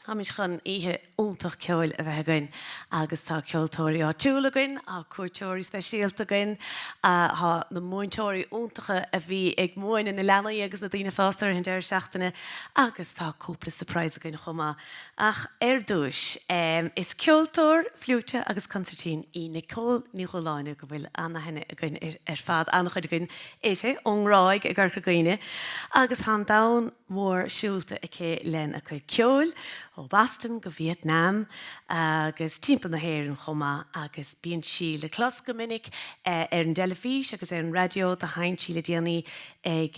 Hamis chun ihe úntach ceoil a bheith againn agus tá ceoltóirí á túla againn a cuairteoirí speisialta againn ha na muinteoirí úntacha a bhí ag muin in na leanaí agus na dtína fástar hin deir seachtaine agus tá cúpla surprise againn chumá. Ach dúis is ceoltóir, fliúte agus concertín í Nicole Ní Dhubhshláine go bhfuil anna henne againn fad anna chuid againn éise ónráig ag Gcorca gaoine agus han dain mór siúlta a cé len a chuid ceoil ó Boston go Vietnam agus timppla na héir an chumá agus bíon sí le clos go minic an delafís agus an radio de hain sí le déanaí ag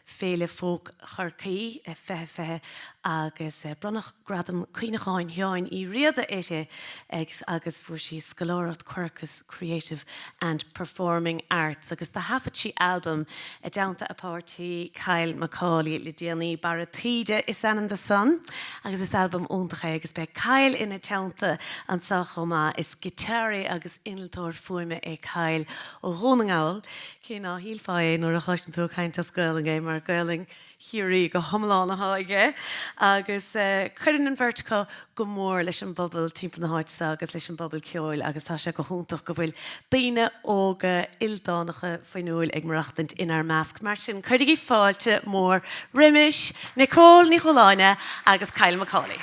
féle fóg chorcaí fethe agus bronnach gradam cuioineáin theáin í riada éise agus bfuair sí Scoil Cheoil Creative and Performing Arts agus tá hafad sí album a downta apártaí Kyle Macaulay le déanaí bara tríide is an the sun agus is album úntacha agus be Kyle ina teanta an chomá is gitarra agus inaltóir fuime é Kyle ó Ghónagáil cé ná hílfáin nuair a chuistin tú caint a Scoiling mar Gailing hiúí go thomlána háige agus chuireann an vertical go mór leis an bobbal timp na háitsa agus leis an bobbal ceoil agus tá sé go húntaach go bhfuil daoine óga ildánacha faoinúil ag marachtant inar measc mar sin chuirdigh í fáilte mór rimis Nicole Ní Dhubhshláine agus Kyle Macaulay.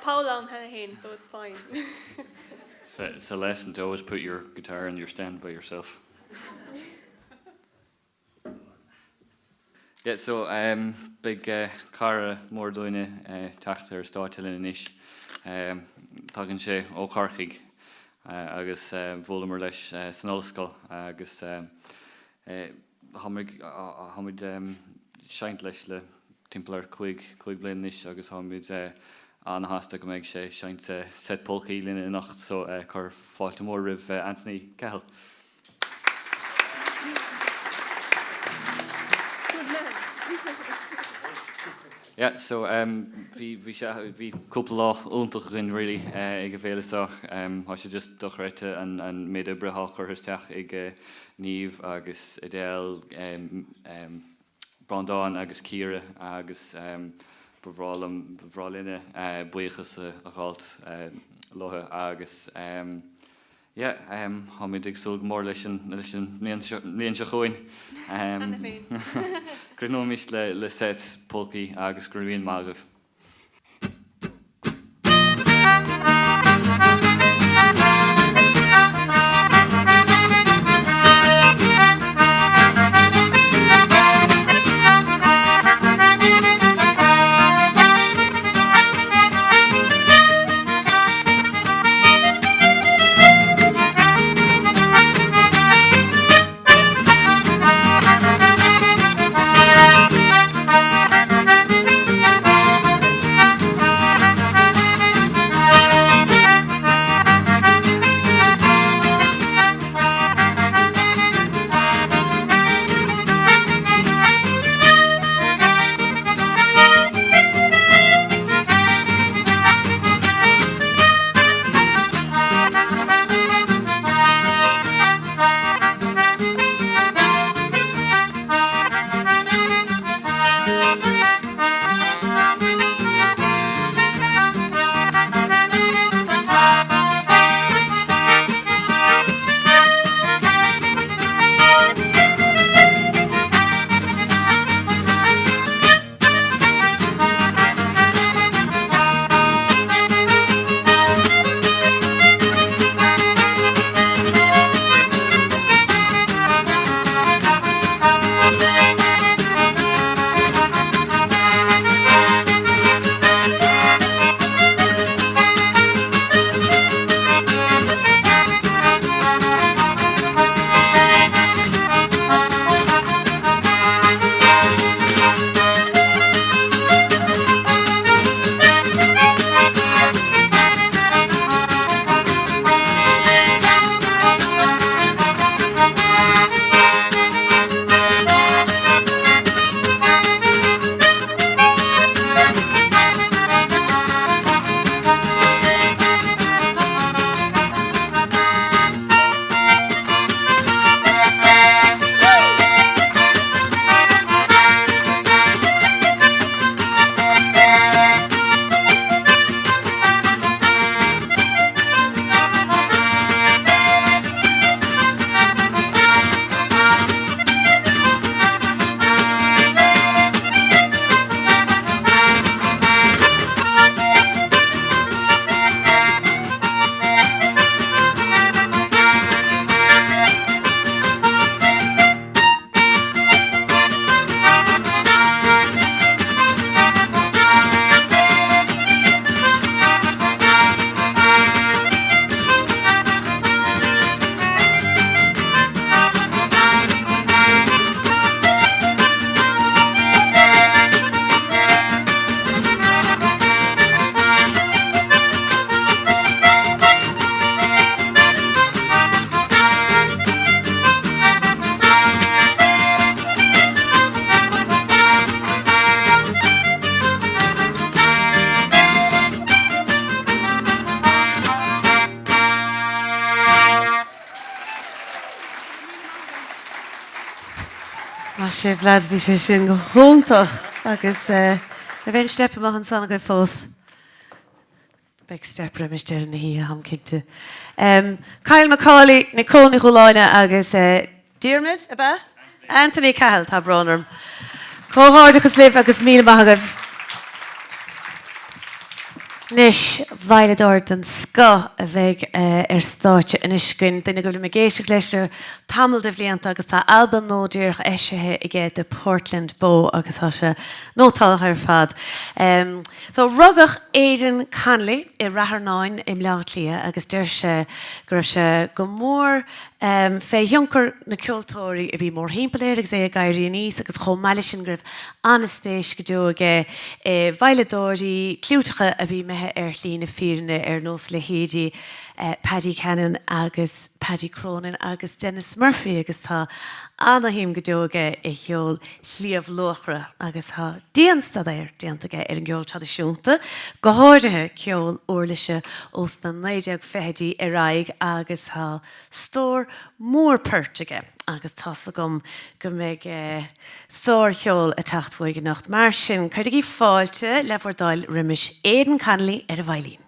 Paul on hen, so it's fine. It's a lesson to always put your guitar in your stand by yourself. Yeah, so big cara mór dúine tSathairn stáite linn inis tagann sé ó Carcaigh agus bhfuil leis san ollscoil agus hamid seint leis le timpplair chuig bliain inis agus hamid an hasta go méid sé seint set polcaí linn nacht so chur fáilte mór ribh Anthony Cahill. Yeah, so vi couple lá úntach in really ag bhélasach há sé just dochreite an méid brethá churthasteach ag níomh agus Adele Brandáin agus Ciara agus bhrálinne buchas a gáilt láthair agus hamid ag sulg mór leis an mbliain se chuin. Grinómis le set polcaí agus Muireann Nic Amhlaoibh. sé bhlead bhí sé sin go húntaach agus a bhéon stepa amach an sanna go fós. Beg stepra misteir na hí ham cinnte. Kyle Macaulay, Nicole Ní Dhubhshláine agus Diarmuid a bheith? Anthony Cahill tá bránarm. Cóthard agus libh agus míle maithagah. Nis bhaileadóir den sco a bheith stáite inis gon duine go bhfuil me géisteach leis tamil de bhblianta agus tá alban nódíoch eisithe i ggé de Portland Bow agus tá se nótálacha ar fad. Tá rugach Aiden Connolly I rathair 9 im Lia agus deir se gur se go mór fé thionchar na ceoltóirí a bhí mór himpeléir agus é a gaiirí níos agus chomh meile sin gribh anna spéis go deo ige bhaileadóirí clúteacha a bhí methe ar llína fíorna ar nós le héadí Paddy Cannon agus Paddy Cronin agus Dennis Murphy agus tá anna hím go deo ige I cheol Líamh Luachra agus tá déanstadair déanta ige ar an gceol tradiisiúnta go háirithe ceol uirlise os na 90 fehedí Earraigh agus tá stór mór pertige agus tá gom go méid sór cheol a tachtmhaig nacht mar sin chuir í fáilte lehhardáil rimis Aiden Connolly ar a bhailín.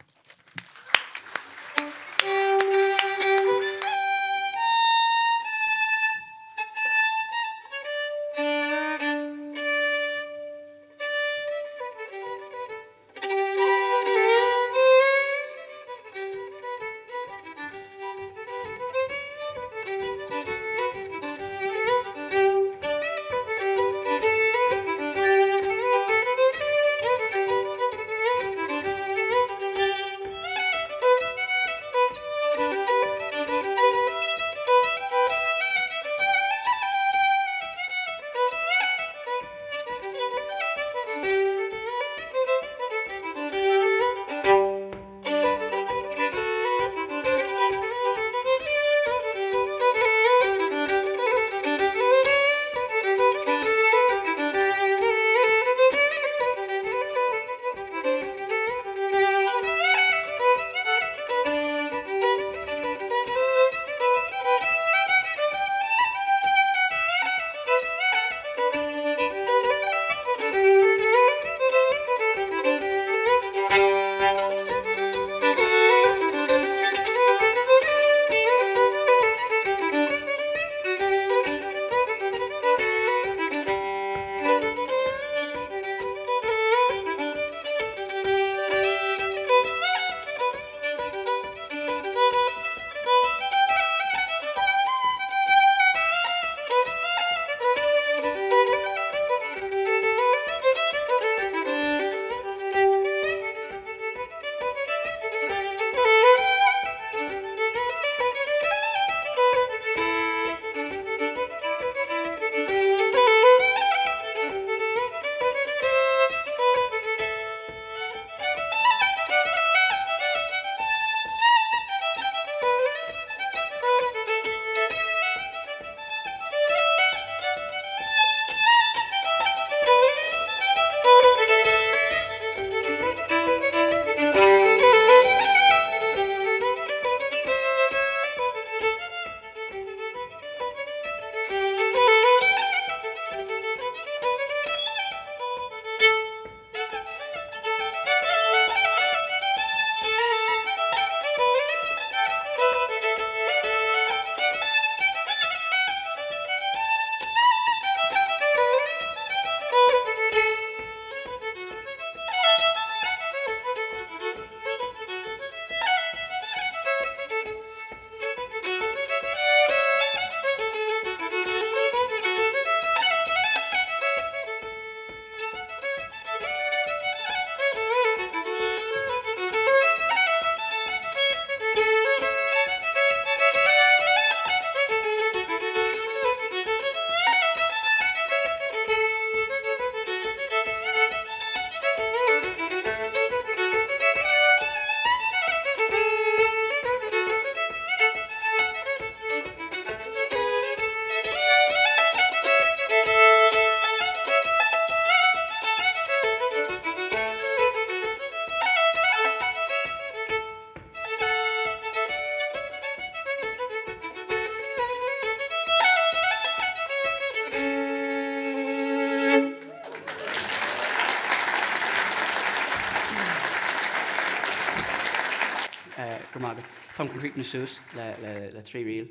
Tom concrete Nasus, le three reel.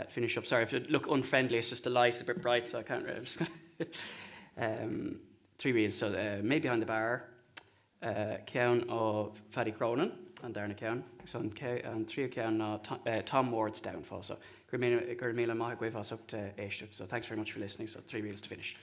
Finish up. Sorry if it look unfriendly. It's just the light's a bit bright, so I can't. I'm just gonna three reels. So maybe behind the bar. ceann ó Paddy Cronin an darna ceann, so an trí ceann ná Tom Ward's downfall. So gur míle maith agaibh as up to éisteach. So thanks very much for listening. So 3 reels to finish.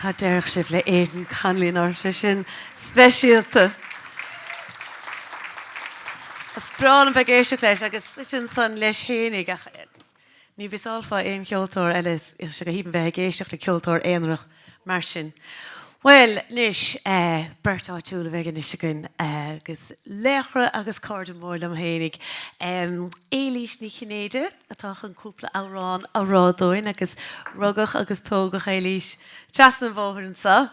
Cá deirg sibh le Aiden Connolly ná sin speisialta. Sprán bheith géisteach leis agus sin san leis chénig ach ní bhís alfa éim ceoltóir eile se go híban bheith géisteach le ceoltóir éanrach mar sin. Well, nis Bertá túla bheith an isisegin agus lechra agus cardam mór am hénig. Éilís ní Chinnéide atá an cúpla árán a rádóin agus rugach agus tógach Éilís teasan bhóthar an sa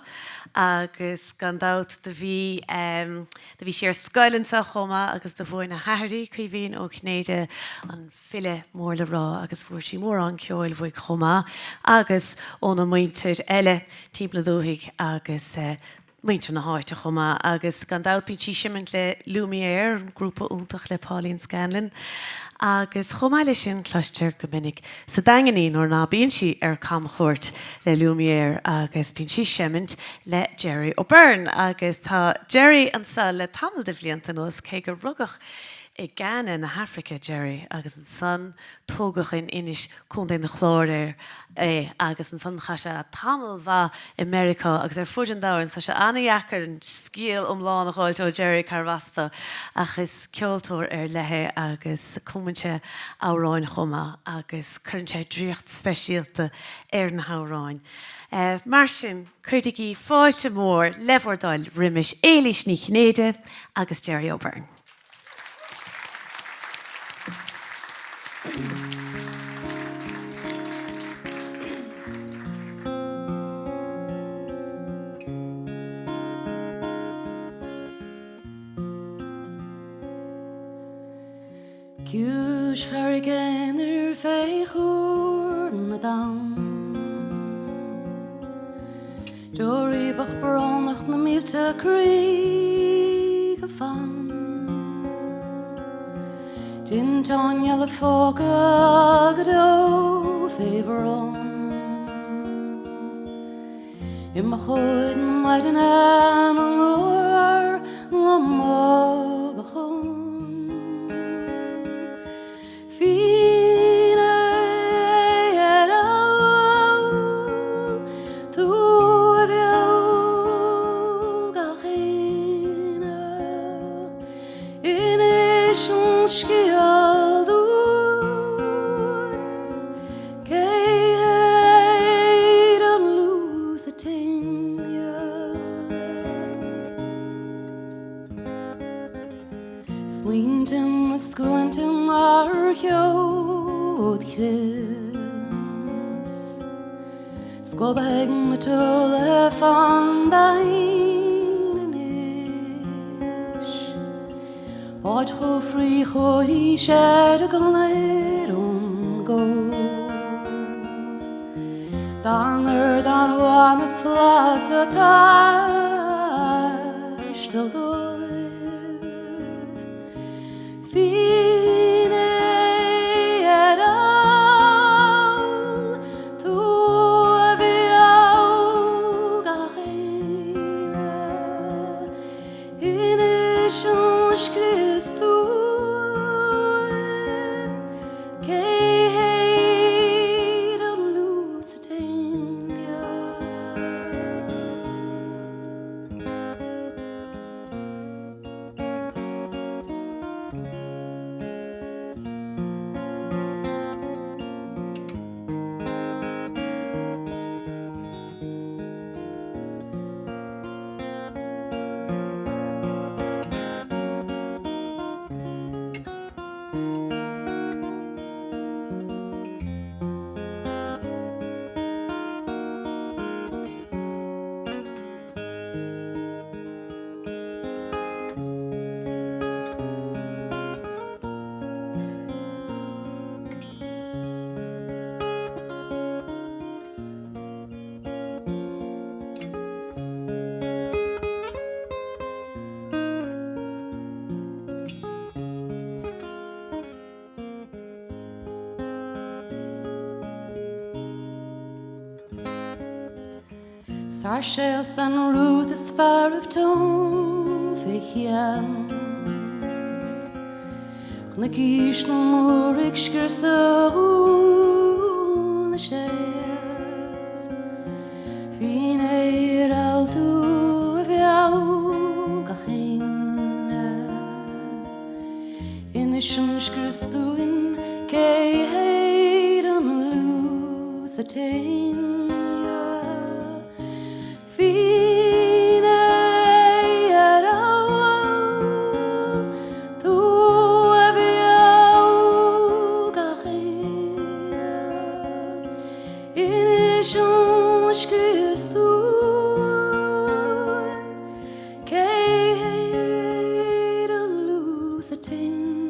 agus gandát de bhí sér scoilinsa chuma agus de bhóin na Harry chu bhíon ó Chinnéide an file mór le rá agus bhuair sí mór an ceoil bhuaig chuma agus óna muintir eile timpla dúthaigh agus muinte na háite chuma agus gandát bín sí siimint le Lumière an grúpa úntach le Pauline Scanlon agus chomáile sin chlaisteir go minic sa dainganí nó ná bíon si cam chóirt le Lumière agus bín si siimint le Gerry ó Byrne agus tá Gerry an sa le tamil de bhlianta nos cé go rugach I Ghana na Africa Gerry agus an san tógach in inis chun na chlóir agus an san chaise a tamil bha America agus fuid an dáin sa se anna dhechar an scíal omláin a gháilte ó Gerry Carvasta agus ceoltóir lethe agus cumanse áráin chuma agus chuintse dríocht speisialta na háráin. Mar sin chuirdigh í fáilte mór lehordáil riimiis Éilís ní Chinnéide agus Gerry ó Byrne. Cúis charigén féchúr na dam Dóirí bach bránach na mílte crí go fan Din táine le fóga godó fébrón I ma chuid na maid an am an lór le móg a chun Scoil dúin cé an lús a tinne Smuintim a scointim ar cheod chris Scoil behagan na tola fan dain Báid cho frí choirí séad a gan léir ón gó Danar dan bhánas flas a taistil dóibh Fín áil tú a bhí áil ga chéile Inis an Christú Sar shell san root is far of tone fichian Na kish no morig skirsa na shef Fin eir altu aviau gachina In ishun skirstuin kei heiran lose a tain Feel sa tinne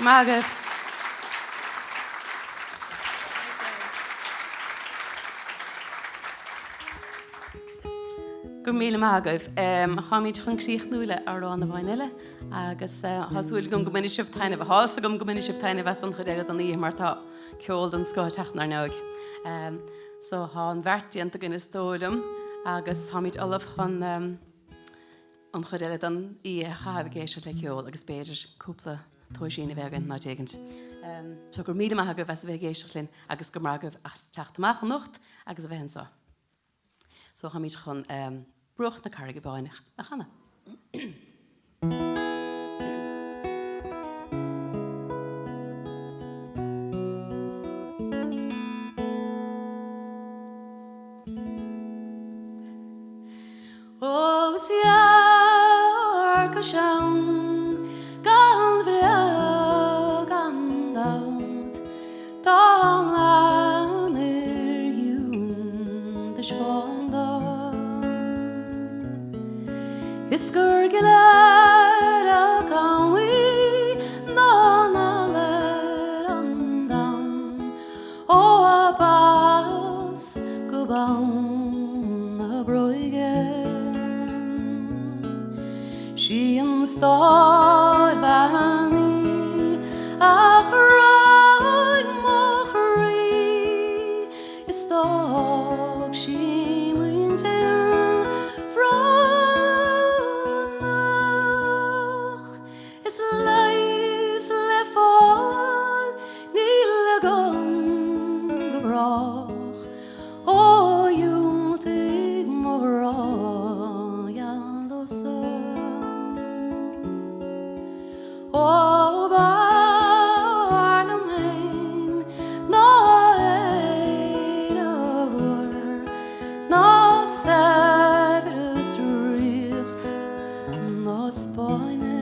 Mágah. Gur míle mágah. Chaid chun críoch nuúile arrán na bhainile agus hasúil gom gominine sibh taine bh hásta gom gominine sibh taine bheits an churéile an í martá ceol an Scoil teachnar neog. So há an bhhartíanta gin is tólam agus chaid olaf chun an churéile an í chahabhgéisio le ceol agus béidir cúpla Toisína bhegan ná dégant. So gur míle mágah bheits a bheith géisioach linn agus gur mágah as teachtamach an nocht agus a bheith sa. So chaid chun brucht na carige báinach a chana. O siar ka shaun gan vrea gan daut dan yun de schwanda is gurgela kan we na an down o abas go baun a broige she and start vani achroig mochri is dog she went from is lies le fall nil gong gebrach oh you think more oh, Barlam hain, no eidor, no severus richt, no spine.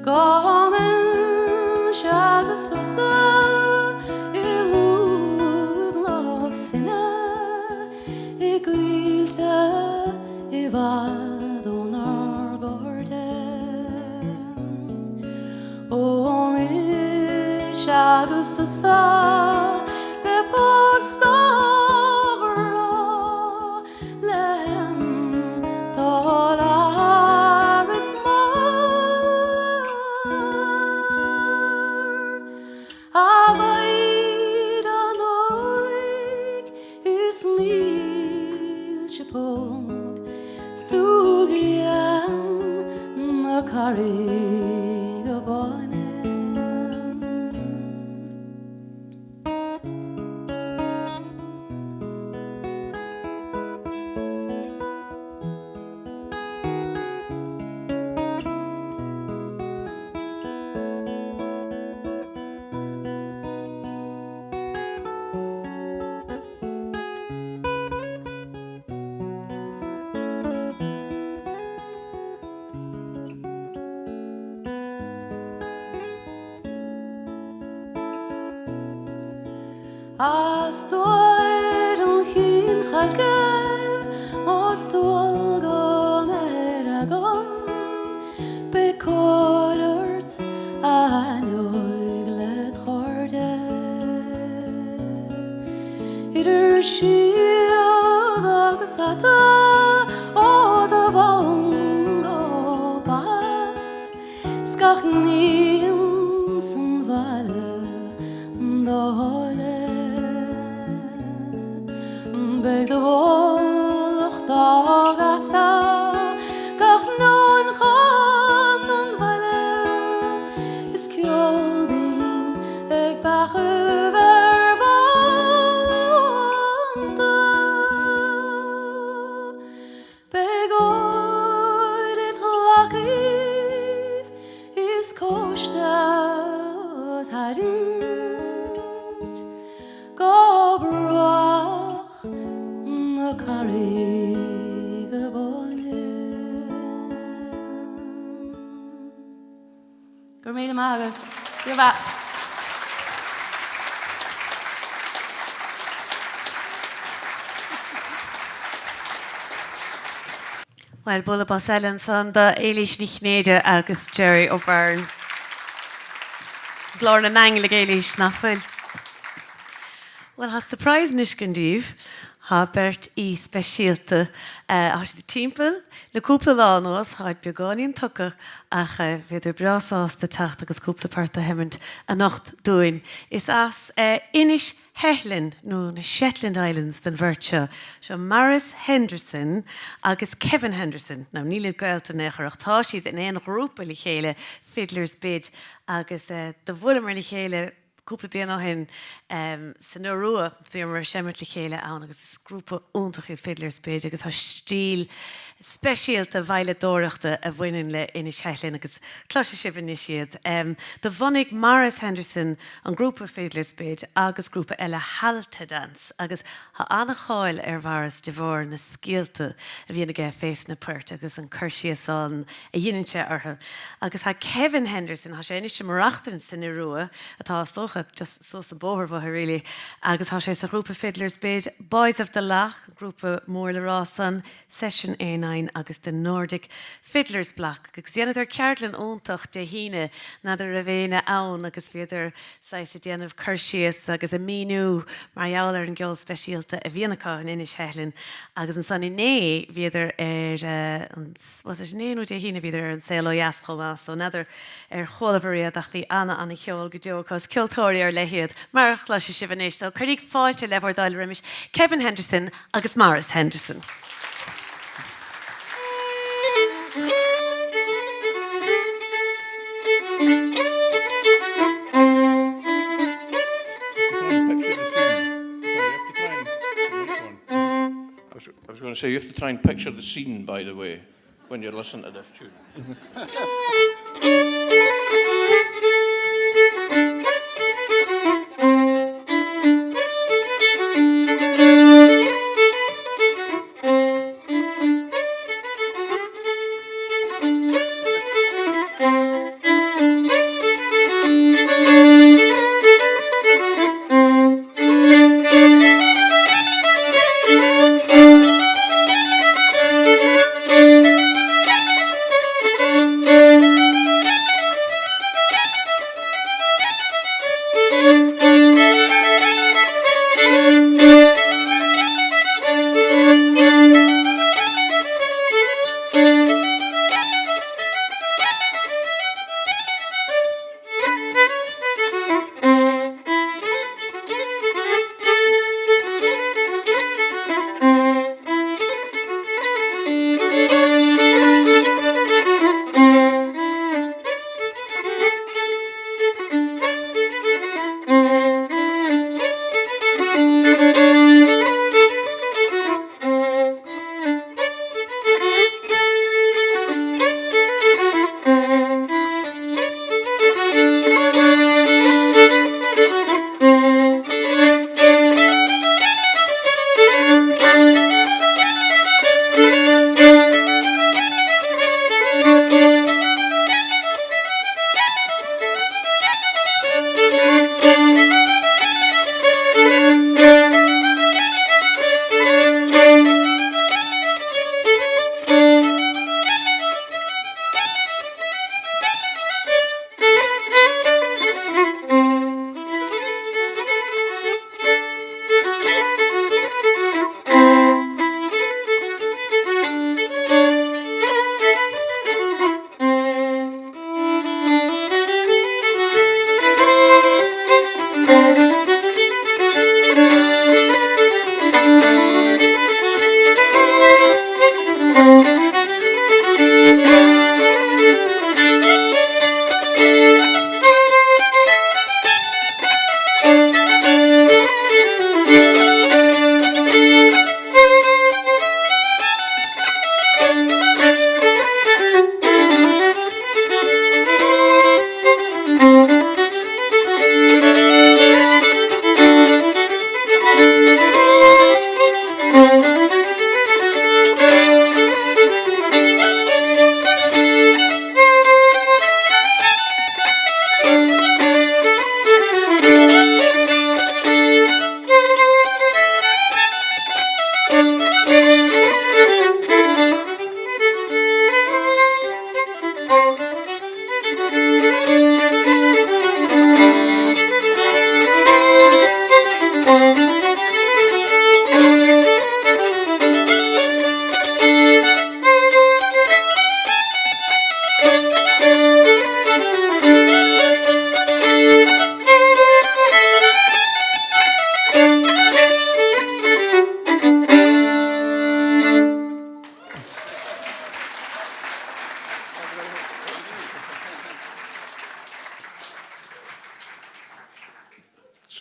Gomen shagus to sa, ilum lofina, iguilta, ivadon Agus to sa the post over len dolaris more avaid anoig is mil chipog stugrian na cariga bone As doir an chin chalge Os dual go meragom Be corort a noig let chorde Idir shield agus ata O the vongo bas Skach niam san vale Dole Beg the wall of dog asa Gach no mágah. Go bha. Well, bula bás Ellen san da Éilís ní Chinnéide agus Gerry ó Byrne. Glór na nangla Éilís nafuil. Well, ha surprise nish gandív, ha bert I speisialta has the timppel, le cúpla lá nos, ha beagánín tucha ach viidir brasás de tacht agus cúpla parta hemmint a nacht doin. Is as inis Hethlin no na Shetland Islands den virtue. So Maurice Henderson agus Kevin Henderson. Now níle gaelta nechar tá siad in ein grúpa li chéile Fiddler's Bid agus de bhuilimar li chéile cúpla blian á hin san Earraigh bhí mar semmit le chéile ann agus is grúpa úntach iad Fiddler's Bid agus tá stíl speisialta bhaile dóireachta a bhaineann le inis Hethlin agus cloise sibh inis siad. De bhanig Maurice Henderson an grúpa Fiddler's Bid agus grúpa eile Halta Dance agus ha anna cháil bharas de bhór na scialta a bhíonna ggé fés na puirt agus an chuirsíosáin a dhéananse ortha. Agus ha Kevin Henderson ha sé inis sem marachtain san Earraigh atá stocha just so sa bóthar bhatha really agus ha sé sa grúpa Fiddler's Bid Boys of the Lach grúpa mór le rásan Session A9 agus the Nordic Fiddler's Block agus dhéanamh ceartlann óntach de híine nadidir a bhéine ann agus bhíidir sais a déanamh chuirsíos agus a míú mar jaall an geol speisialta a bhíanacha in inis Hethlin agus an san iné bhíidir was it néú de híine bhíidir an Ceolchoirm chomá so nadidir cholamharíad ach bhí anna cheol go deo cos Ceolchoirm lehiad mar chluise sibhanéis so chuigh fáilte lehar dáil rimis Kevin Henderson agus Maurice Henderson. I was going to say, you have to try and picture the scene, by the way, when you're listening to this tune.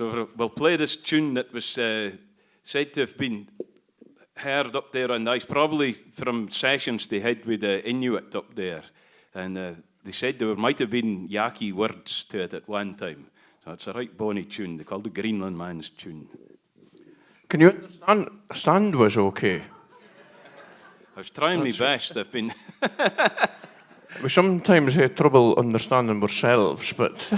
So we'll play this tune that was said to have been heard up there on the ice, probably from sessions they had with the Inuit up there. And they said there might have been Yaqui words to it at one time. So it's a right bonny tune. They called it the Greenland Man's tune. Can you understand? Stand was okay. I was trying my best. I've been... We sometimes have trouble understanding ourselves, but...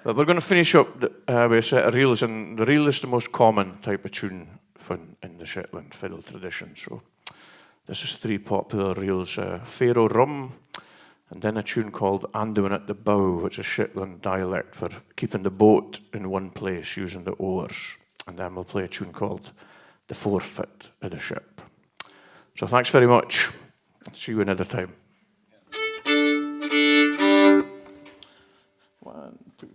But we're going to finish up with a set of reels, and the reel is the most common type of tune in the Shetland fiddle tradition. So this is three popular reels, Faroe Rum, and then a tune called Anduin at the Bow, which is Shetland dialect for keeping the boat in one place using the oars. And then we'll play a tune called The Forfeit of the Ship. So thanks very much. See you another time. One, two.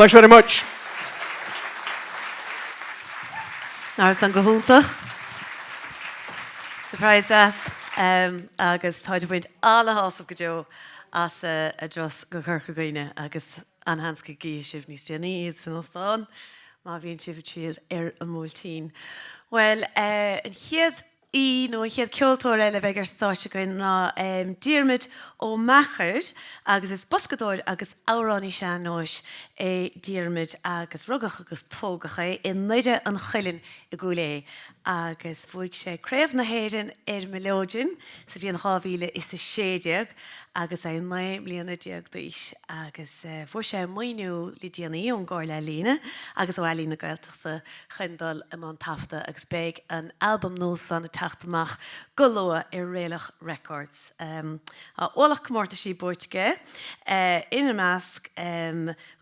Thanks very much. Náras an gohúntaach. Surprise jazz. Agus táidir buint alla hásam go deo as a dros gCorca gaoine agus anhanske gí sibh níos déanaíd san ostáin má bhíonn sibh tríal an múltín. Well, an chiad nó chiad ceoltóir eile bheith ar stáite goin ná Diarmuid Ó Meachair agus is boscadóir agus áránní seanóis é Diarmuid agus rugach agus tógacha in nuide an chuilinn I gúlé agus bhuaigh sé craobh na héireann melóidin sa bhí an 2016 agus é 9 bliana diaag d'aois agus bhuair sé moinú li déanaí ón gáir le lína agus ó eilína gailteachta chundal am an tafta agus beag an album nó san na teachtamach go lua Réalach Records. Ólach cumórta sí buirtige ina measc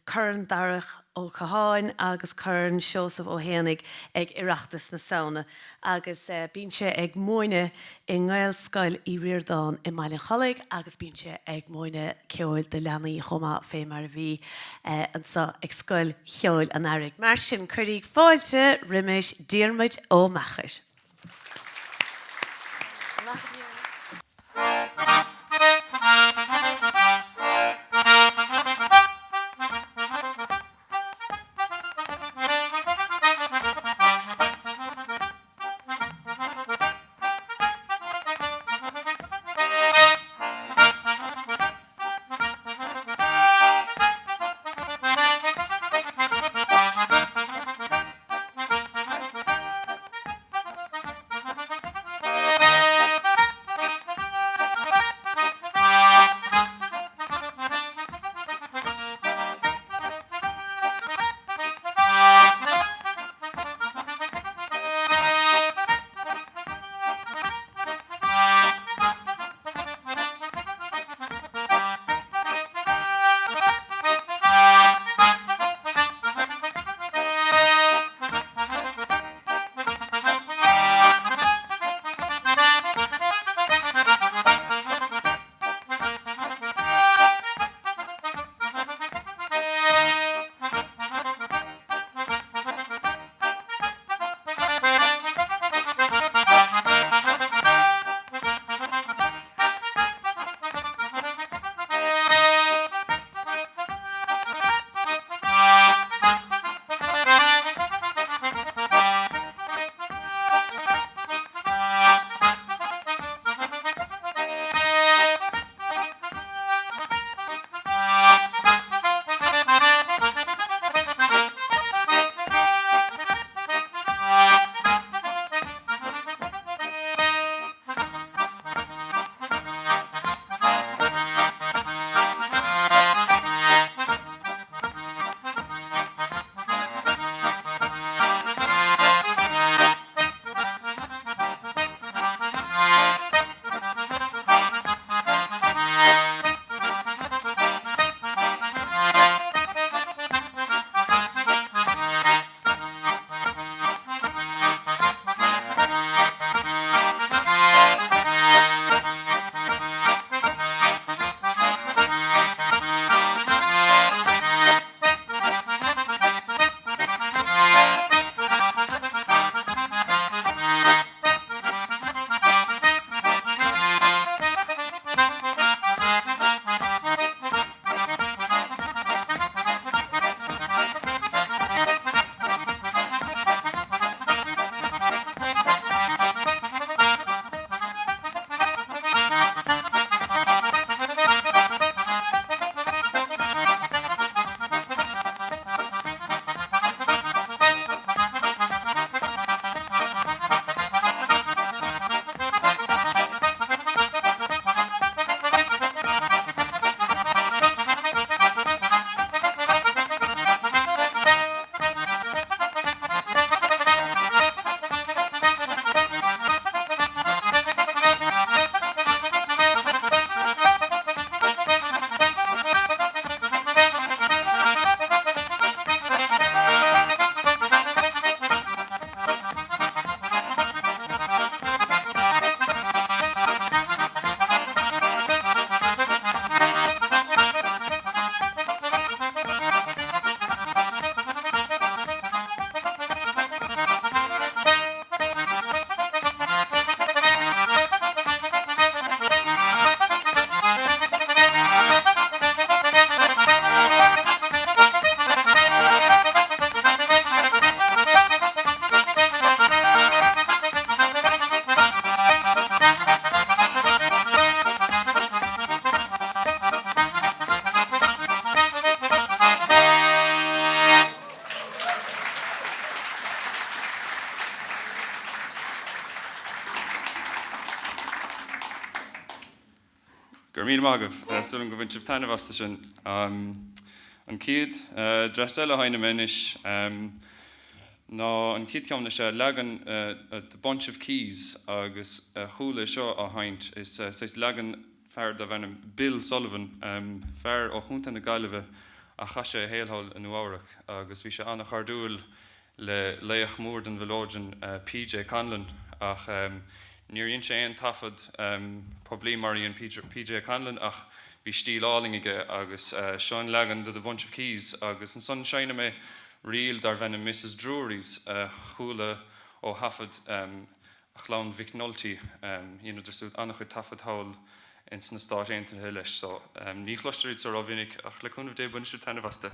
Curran darach ó Caháin agus Curran Seosamh ó Héanaigh ag iireachtas na saona agus bíonn sé ag moine I ngáil Scoil I Riordáin I Maurice Henderson agus bíonn sé ag moine ceoil de leanaí chuma fé mar bhí an sa ag Scoil Cheoil an Eirraigh. Mar sin chuirigh fáilte rimis Diarmuid Ó Meachair. Mágah, súlan go bhain Feothanaigh vasta sin. An cíad, dreisile haine menis, ná an cíad ceamna sé legan the bunch of keys agus chúla seo a haint is legan fear da bhenim Bill Sullivan, fear ó chunta na Gaillimhe a chaise héalhol in Uachtarach agus bhí sé anna chardúil le leiach mór den bhelóidin PJ Conlon ach níoríonn sé an tafad poblí maríon PJ Conlon ach bhí stílálinge agus seán legan the bunch of keys agus an son seine mé riil dar bhenim Mrs. Drury's chúla ó hafad a chlán Vic Nulty dersú annach chu tafad hawl in sna stáit éintin leis so ní chluisterid sa rovinnig ach le cúnmh dé buinte Feothanaigh vasta.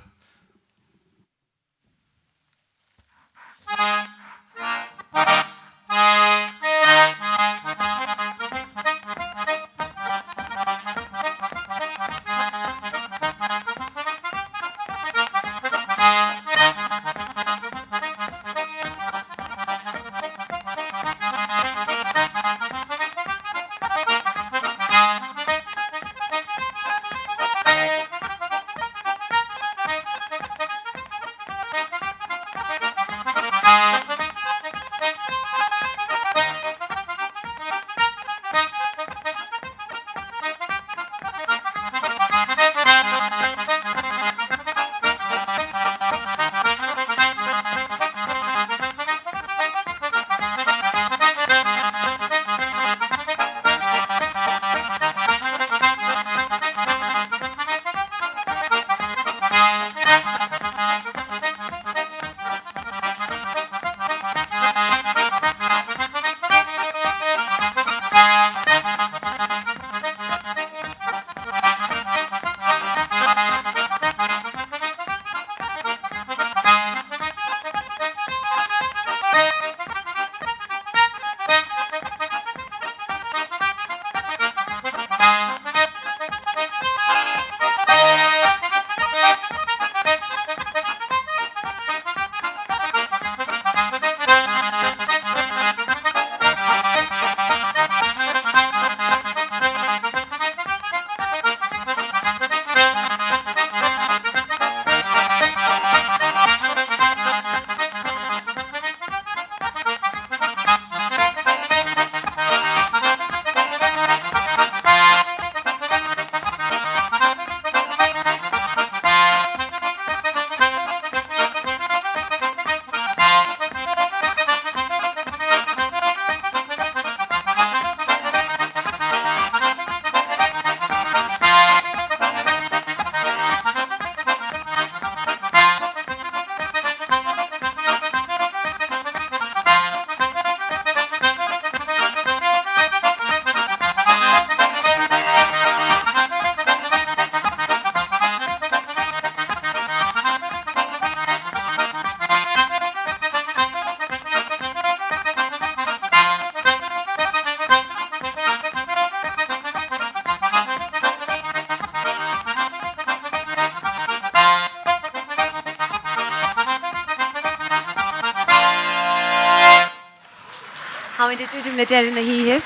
Hain de dúdum na deir na híhe.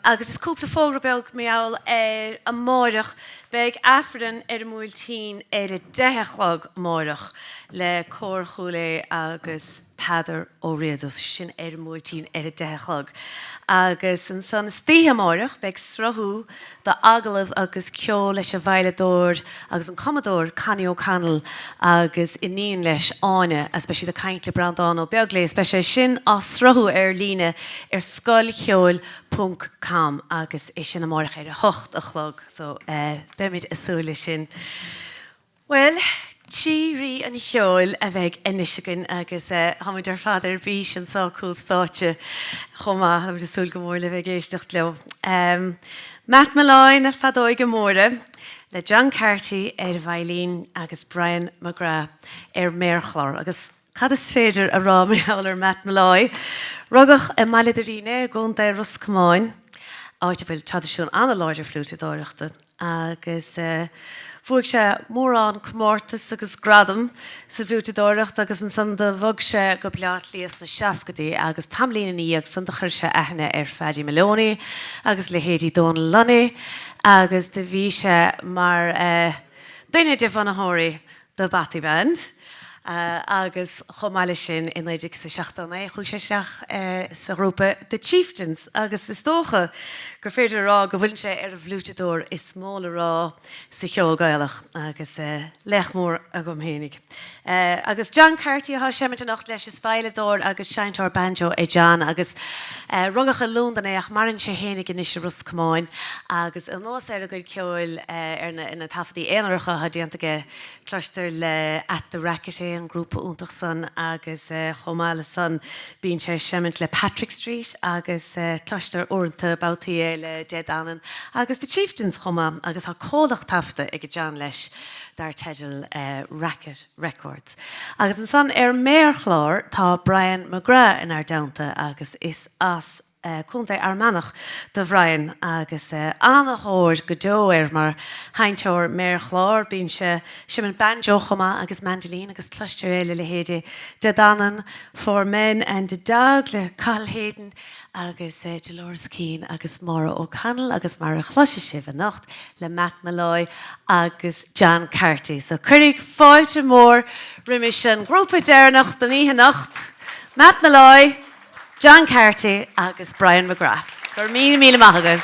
Agus is cúpla fógra beg meall a mórach beg afran múiltín a 10 mórach le cóirchúla agus Padar ó réadas sin múiltín a 10. Agus an san stíthe mórach beg srothú de agalah agus ceol leis a bhailedóir agus an commodór Connie O'Connell agus iníon leis áine especially de caintle brandán ó beagla especially sin á srothú líne Scoil Cheoil.com agus is sin amórach a 8 so bemid asúla sin. Well, Tírí an cheoil a bheith inisisigan agus haid ar fad ar bhí an sá cool státe chumá am de súl go mór le bheith géistecht leo. Matt Molloy na fadói go móra le John Carty ar bhailín agus Brian McGrath ar méarchlár agus cad is féidir a rá meall ar Matt Molloy. Rugach a maileidiríne gón de Ruscamáin áit bhfuil tradiisiún anna láidir flúte dóireachta agus fuaig sé Muireann Comórtas agus gradam sa bhútadóireacht agus an san de bhog sé go bleat líos na seacadaí agus tamlína íag san de chuir sé aithne Feothanaigh Maloney agus le héadí Dón Lunny agus de bhí sé mar duine de bhanathirí de Batty Band. Agus chomáile sin in éidir sa seachtainna chuig sé seach sa grúpa de Chieftains agus is tócha gur féidir rá go bhfuil sé ar a bhlúteadóir is móla rá sa cheol gaalach agus lechmór a gom hénig. Agus John Carty a séimiid an nacht leis is feiledóir agus seintar banjo é John agus rugacha lúndan éach marann sé hénig in is rus cumáin agus an nós ar a go ceil ar na tafadaí éanacha ha díantaige cloistear le at the racket an grúpa úntaach san agus chomála san bíonn sé séimiint le Patrick Street agus cloistear orintanta bátaí le Dead Annan agus de Chieftains chuma agus ha códach tafta ag John leis dar teidir Racket Records. Agus an san ar méarchlár tá Brian McGrath in ar daanta agus is as cúnta armánach de bhrain agus annachóir go dó ar mar hainteir méar chlár bíonn sé siman banjo chuma agus mandolin agus cluistear éile le héide de danan for men and the dog le Kyle Hayden agus Dolores Keane agus Maura O'Connell agus mar a chluise sibh a nacht le Matt Molloy agus John Carty. So chuirigh fáilte mór rimission grúpa déirnacht den ihe nacht Matt Molloy, John Carty agus Brian McGrath. Gur míle maith agat.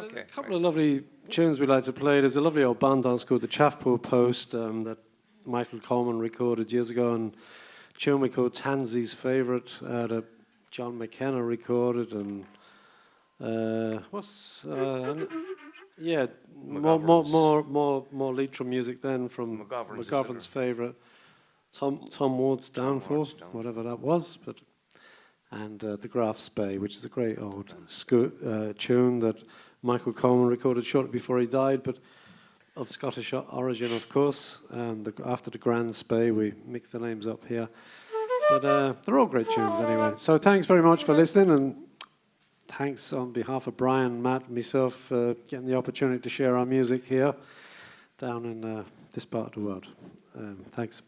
A couple of lovely tunes we like to play. There's a lovely old band dance called the Chaffpool Post that Michael Coleman recorded years ago, and a tune we called Tansy's Favourite that John McKenna recorded, and more Leitrim music then from McGovern's favourite, Tom Ward's Downfall, whatever that was, but. And The Graf's Bay, which is a great old tune that Michael Coleman recorded shortly before he died, but of Scottish origin, of course. After the Grand Spey, we mix the names up here. But they're all great tunes anyway. So thanks very much for listening, and thanks on behalf of Brian, Matt, and myself for getting the opportunity to share our music here down in this part of the world. Thanks.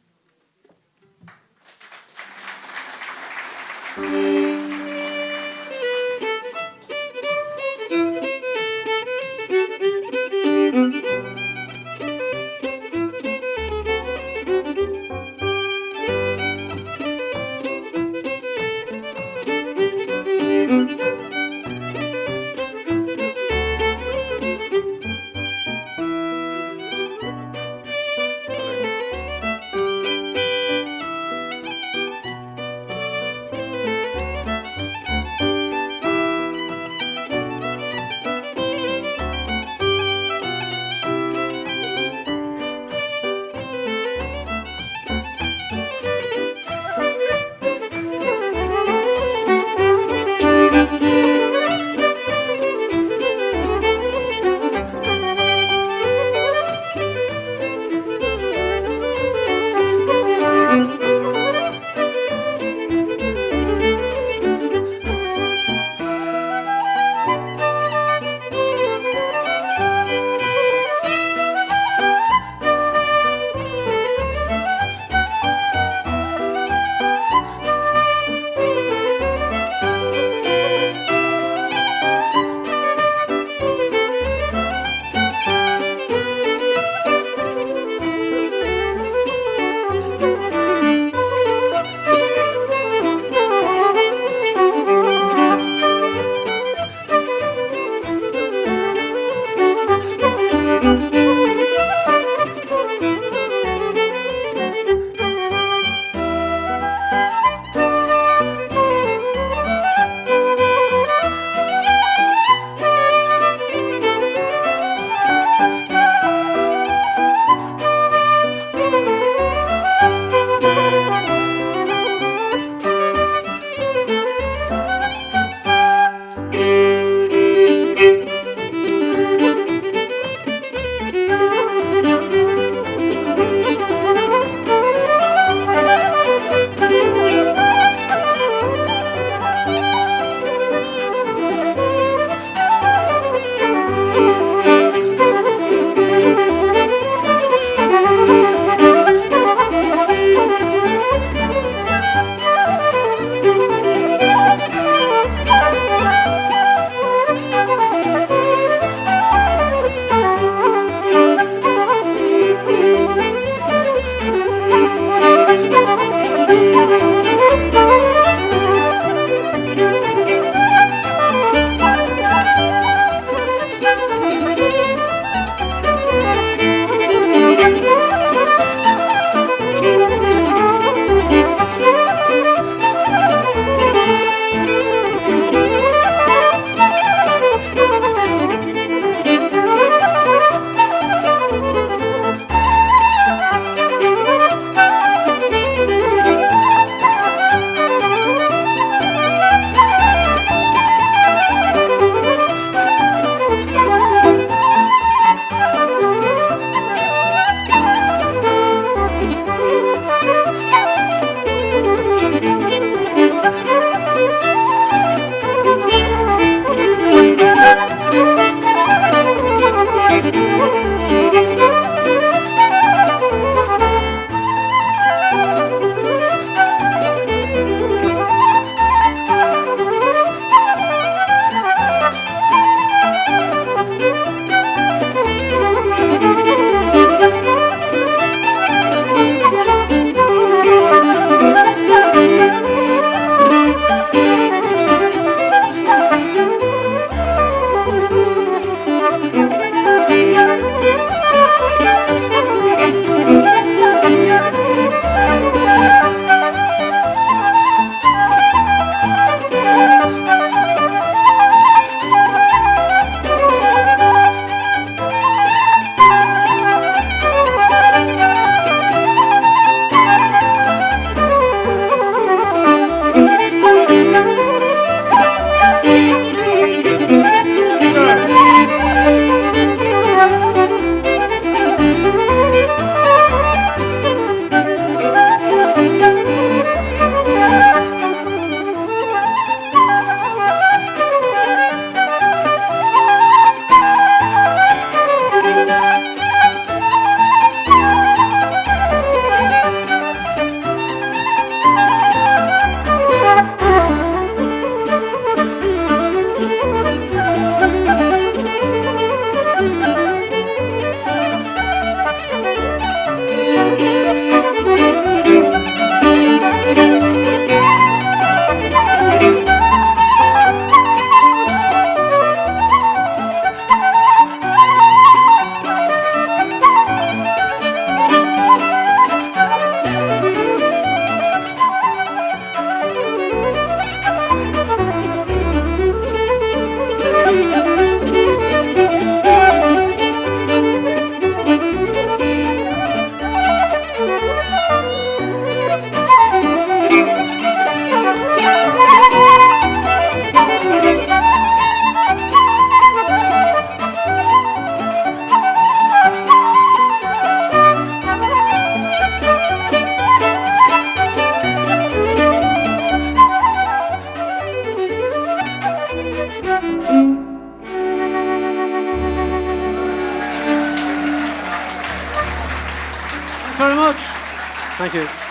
you.